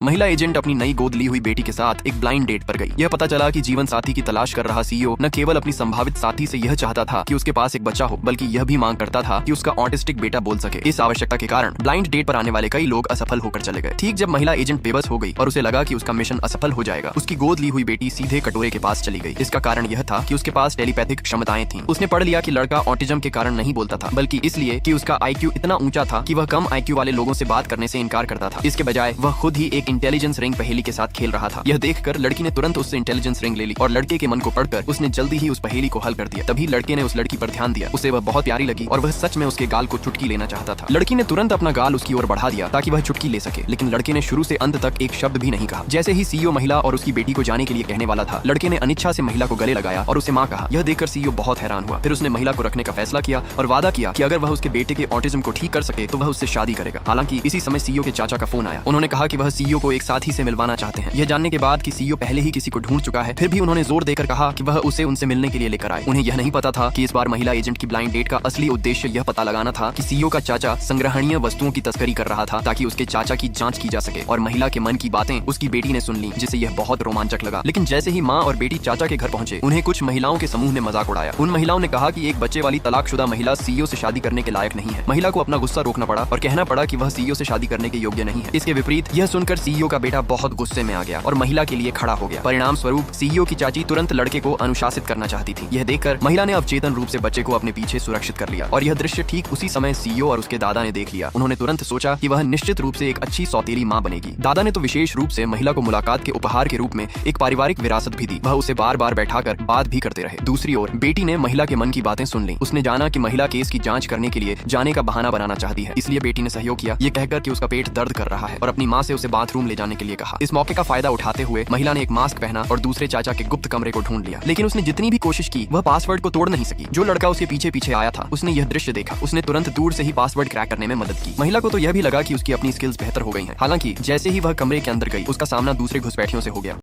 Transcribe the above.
महिला एजेंट अपनी नई गोद ली हुई बेटी के साथ एक ब्लाइंड डेट पर गई। यह पता चला कि जीवन साथी की तलाश कर रहा सीईओ न केवल अपनी संभावित साथी से यह चाहता था कि उसके पास एक बच्चा हो, बल्कि यह भी मांग करता था कि उसका ऑटिस्टिक बेटा बोल सके। इस आवश्यकता के कारण ब्लाइंड डेट पर आने वाले कई लोग असफल होकर चले गए। ठीक जब महिला एजेंट बेबस हो गई और उसे लगा कि उसका मिशन असफल हो जाएगा, उसकी गोद ली हुई बेटी सीधे कटोरे के पास चली गई। इसका कारण यह था कि उसके पास टेलीपैथिक क्षमताएं थीं। उसने पढ़ लिया कि लड़का ऑटिज्म के कारण नहीं बोलता था, बल्कि इसलिए कि उसका IQ इतना ऊंचा था कि वह कम IQ वाले लोगों से बात करने से इनकार करता था। इसके बजाय वह खुद ही एक इंटेलिजेंस रिंग पहेली के साथ खेल रहा था। यह देखकर लड़की ने तुरंत उससे इंटेलिजेंस रिंग ले ली और लड़के के मन को पढ़कर उसने जल्दी ही उस पहेली को हल कर दिया। तभी लड़के ने उस लड़की पर ध्यान दिया। उसे वह बहुत प्यारी लगी और वह सच में उसके गाल को चुटकी लेना चाहता था। लड़की ने तुरंत अपना गाल उसकी ओर बढ़ा दिया ताकि वह चुटकी ले सके, लेकिन लड़के ने शुरू से अंत तक एक शब्द भी नहीं कहा। जैसे ही सीईओ महिला और उसकी बेटी को जाने के लिए कहने वाला था, लड़के ने अनिच्छा से महिला को गले लगाया और उसे मां कहा। यह देखकर सीईओ बहुत हैरान हुआ। फिर उसने महिला को रखने का फैसला किया और वादा किया कि अगर वह उसके बेटे के ऑटिज्म को ठीक कर सके तो वह उससे शादी करेगा। हालांकि इसी समय सीईओ के चाचा का फोन आया। उन्होंने कहा कि वह सीईओ को एक साथी से मिलवाना चाहते हैं। यह जानने के बाद कि सीईओ पहले ही किसी को ढूंढ चुका है, फिर भी उन्होंने जोर देकर कहा कि वह उसे उनसे मिलने के लिए लेकर आए। उन्हें यह नहीं पता था कि इस बार महिला एजेंट की ब्लाइंड डेट का असली उद्देश्य यह पता लगाना था कि सीईओ का चाचा संग्रहणीय वस्तुओं की तस्करी कर रहा था ताकि उसके चाचा की जांच की जा सके। और महिला के मन की बातें उसकी बेटी ने सुन ली, जिसे यह बहुत रोमांचक लगा। लेकिन जैसे ही माँ और बेटी चाचा के घर पहुंचे, उन्हें कुछ महिलाओं के समूह ने मजाक उड़ाया। उन महिलाओं ने कहा कि एक बच्चे वाली तलाकशुदा महिला सीईओ से शादी करने के लायक नहीं है। महिला को अपना गुस्सा रोकना पड़ा और कहना पड़ा कि वह सीईओ से शादी करने के योग्य नहीं है। इसके विपरीत यह सुनकर सीईओ का बेटा बहुत गुस्से में आ गया और महिला के लिए खड़ा हो गया। परिणाम स्वरूप सीईओ की चाची तुरंत लड़के को अनुशासित करना चाहती थी। यह देखकर महिला ने अवचेतन रूप से बच्चे को अपने पीछे सुरक्षित कर लिया और यह दृश्य ठीक उसी समय सीईओ और उसके दादा ने देख लिया। उन्होंने तुरंत सोचा कि वह निश्चित रूप से एक अच्छी सौतेली मां बनेगी। दादा ने तो विशेष रूप से महिला को मुलाकात के उपहार के रूप में एक पारिवारिक विरासत भी दी। वह उसे बार बार बैठाकर बात भी करते रहे। दूसरी ओर बेटी ने महिला के मन की बातें सुन ली। उसने जाना कि महिला केस की जांच करने के लिए जाने का बहाना बनाना चाहती है, इसलिए बेटी ने सहयोग किया, ये कहकर कि उसका पेट दर्द कर रहा है, और अपनी माँ से उसे बाथरूम ले जाने के लिए कहा। इस मौके का फायदा उठाते हुए महिला ने एक मास्क पहना और दूसरे चाचा के गुप्त कमरे को ढूंढ लिया। लेकिन उसने जितनी भी कोशिश की, वह पासवर्ड को तोड़ नहीं सकी। जो लड़का उसके पीछे पीछे आया था, उसने यह दृश्य देखा। उसने तुरंत दूर से ही पासवर्ड क्रैक करने में मदद की। महिला को तो यह भी लगा कि उसकी अपनी स्किल्स बेहतर हो गई हैं। हालांकि जैसे ही वह कमरे के अंदर गई, उसका सामना दूसरे घुसपैठियों से हो गया।